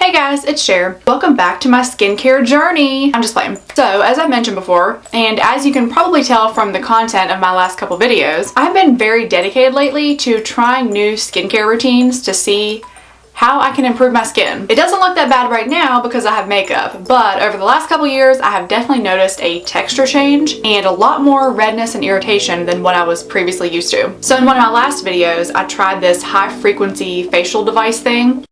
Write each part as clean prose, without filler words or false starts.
Hey guys, it's Cher. Welcome back to my skincare journey. I'm just playing. So, as I mentioned before, and as you can probably tell from the content of my last couple videos, I've been very dedicated lately to trying new skincare routines to see how I can improve my skin. It doesn't look that bad right now because I have makeup, but over the last couple years, I have definitely noticed a texture change and a lot more redness and irritation than what I was previously used to. So in one of my last videos, I tried this high frequency facial device thing.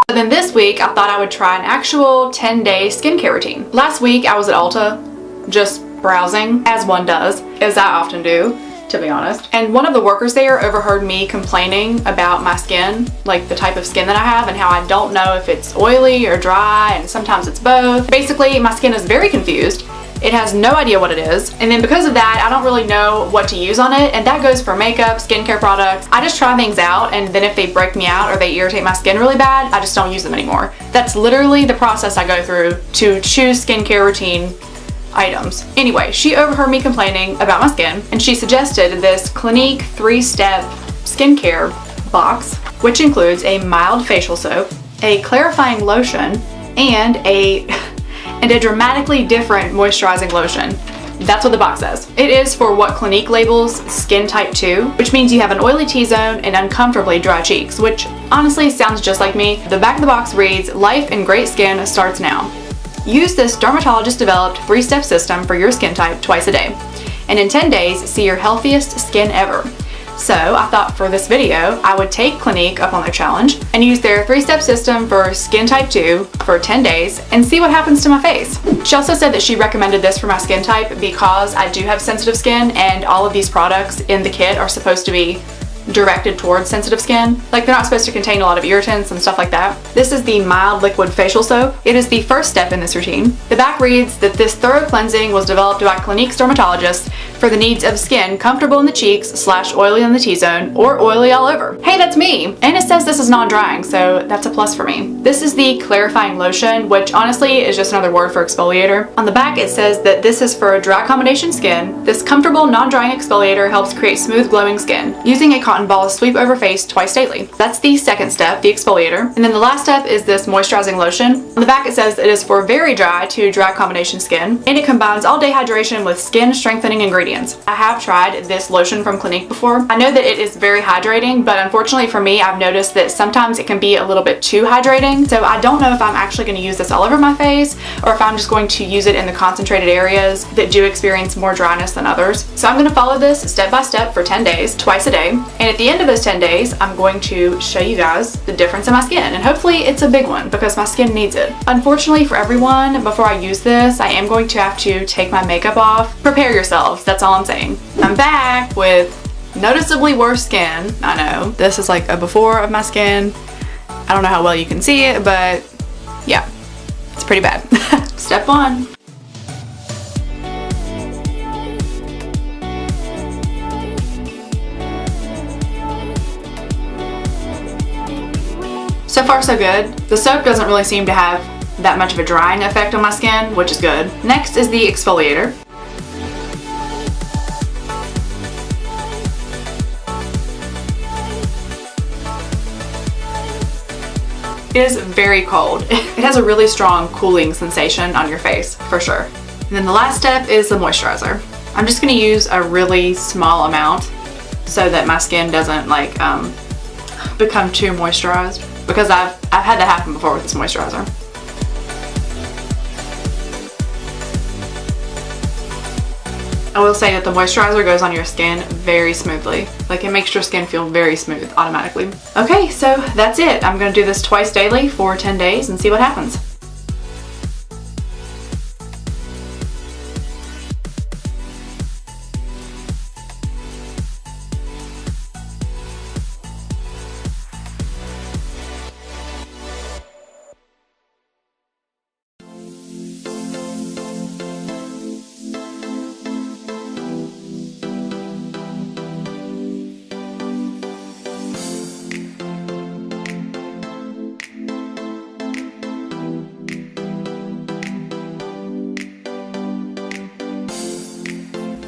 But then this week, I thought I would try an actual 10-day skincare routine. Last week, I was at Ulta, just browsing, as one does, as I often do, to be honest. And one of the workers there overheard me complaining about my skin, like the type of skin that I have and how I don't know if it's oily or dry, and sometimes it's both. Basically, my skin is very confused. It has no idea what it is. And then because of that, I don't really know what to use on it. And that goes for makeup, skincare products. I just try things out, and then if they break me out or they irritate my skin really bad, I just don't use them anymore. That's literally the process I go through to choose skincare routine items. Anyway, she overheard me complaining about my skin, and she suggested this Clinique 3-step skincare box, which includes a mild facial soap, a clarifying lotion, and a dramatically different moisturizing lotion. That's what the box says. It is for what Clinique labels skin type 2, which means you have an oily T-zone and uncomfortably dry cheeks, which honestly sounds just like me. The back of the box reads, "Life in great skin starts now. Use this dermatologist-developed 3-step system for your skin type twice a day. And in 10 days, see your healthiest skin ever." So I thought for this video, I would take Clinique up on their challenge and use their 3-step system for skin type 2 for 10 days and see what happens to my face. She also said that she recommended this for my skin type because I do have sensitive skin, and all of these products in the kit are supposed to be directed towards sensitive skin. Like, they're not supposed to contain a lot of irritants and stuff like that. This is the mild liquid facial soap. It is the first step in this routine. The back reads that this thorough cleansing was developed by Clinique's dermatologists for the needs of skin comfortable in the cheeks / oily in the T-zone or oily all over. Hey, that's me! And it says this is non-drying, so that's a plus for me. This is the clarifying lotion, which honestly is just another word for exfoliator. On the back it says that this is for dry combination skin. This comfortable non-drying exfoliator helps create smooth glowing skin. Using a cotton ball, sweep over face twice daily. That's the second step, the exfoliator. And then the last step is this moisturizing lotion. On the back it says it is for very dry to dry combination skin, and it combines all day hydration with skin strengthening ingredients. I have tried this lotion from Clinique before. I know that it is very hydrating, but unfortunately for me, I've noticed that sometimes it can be a little bit too hydrating. So I don't know if I'm actually going to use this all over my face or if I'm just going to use it in the concentrated areas that do experience more dryness than others. So I'm going to follow this step by step for 10 days, twice a day. And at the end of those 10 days, I'm going to show you guys the difference in my skin. And hopefully it's a big one because my skin needs it. Unfortunately for everyone, before I use this, I am going to have to take my makeup off. Prepare yourselves, that's all I'm saying. I'm back with noticeably worse skin. I know, this is like a before of my skin. I don't know how well you can see it, but yeah, it's pretty bad. Step 1. So far so good. The soap doesn't really seem to have that much of a drying effect on my skin, which is good. Next is the exfoliator. It is very cold. It has a really strong cooling sensation on your face, for sure. And then the last step is the moisturizer. I'm just gonna use a really small amount so that my skin doesn't like become too moisturized, because I've had that happen before with this moisturizer. I will say that the moisturizer goes on your skin very smoothly. Like, it makes your skin feel very smooth automatically. Okay, so that's it. I'm gonna do this twice daily for 10 days and see what happens.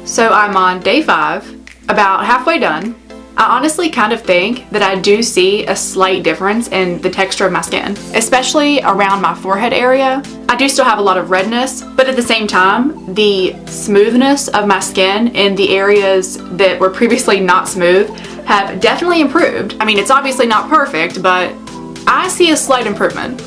So I'm on day 5, about halfway done, I honestly kind of think that I do see a slight difference in the texture of my skin, especially around my forehead area. I do still have a lot of redness, but at the same time, the smoothness of my skin in the areas that were previously not smooth have definitely improved. I mean, it's obviously not perfect, but I see a slight improvement.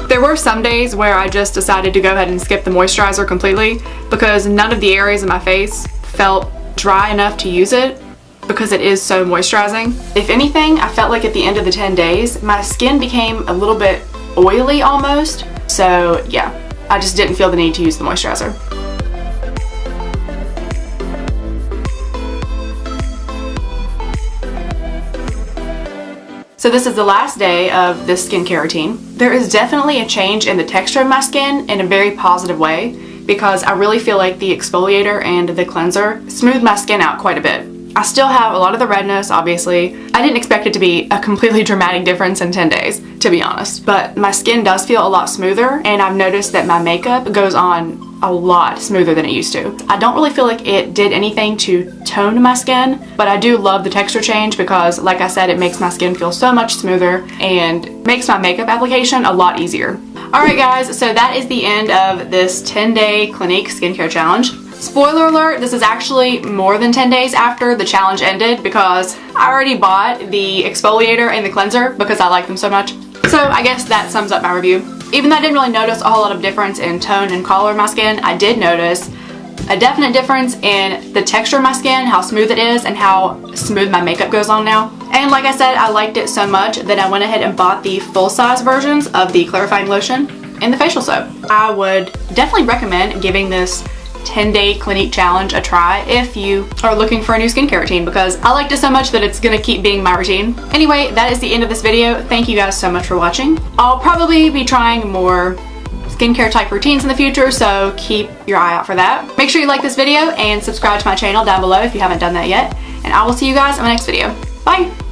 There were some days where I just decided to go ahead and skip the moisturizer completely because none of the areas of my face felt dry enough to use it because it is so moisturizing. If anything, I felt like at the end of the 10 days, my skin became a little bit oily almost. So yeah, I just didn't feel the need to use the moisturizer. So this is the last day of this skincare routine. There is definitely a change in the texture of my skin in a very positive way because I really feel like the exfoliator and the cleanser smooth my skin out quite a bit. I still have a lot of the redness, obviously. I didn't expect it to be a completely dramatic difference in 10 days, to be honest. But my skin does feel a lot smoother, and I've noticed that my makeup goes on a lot smoother than it used to. I don't really feel like it did anything to tone my skin, but I do love the texture change because, like I said, it makes my skin feel so much smoother and makes my makeup application a lot easier. Alright guys, so that is the end of this 10-day Clinique skincare challenge. Spoiler alert, this is actually more than 10 days after the challenge ended because I already bought the exfoliator and the cleanser because I like them so much. So I guess that sums up my review. Even though I didn't really notice a whole lot of difference in tone and color of my skin, I did notice a definite difference in the texture of my skin, how smooth it is, and how smooth my makeup goes on now. And like I said, I liked it so much that I went ahead and bought the full-size versions of the clarifying lotion and the facial soap. I would definitely recommend giving this 10-day Clinique challenge a try if you are looking for a new skincare routine because I liked it so much that it's gonna keep being my routine. Anyway, that is the end of this video. Thank you guys so much for watching. I'll probably be trying more skincare type routines in the future, so keep your eye out for that. Make sure you like this video and subscribe to my channel down below if you haven't done that yet, and I will see you guys in my next video. Bye!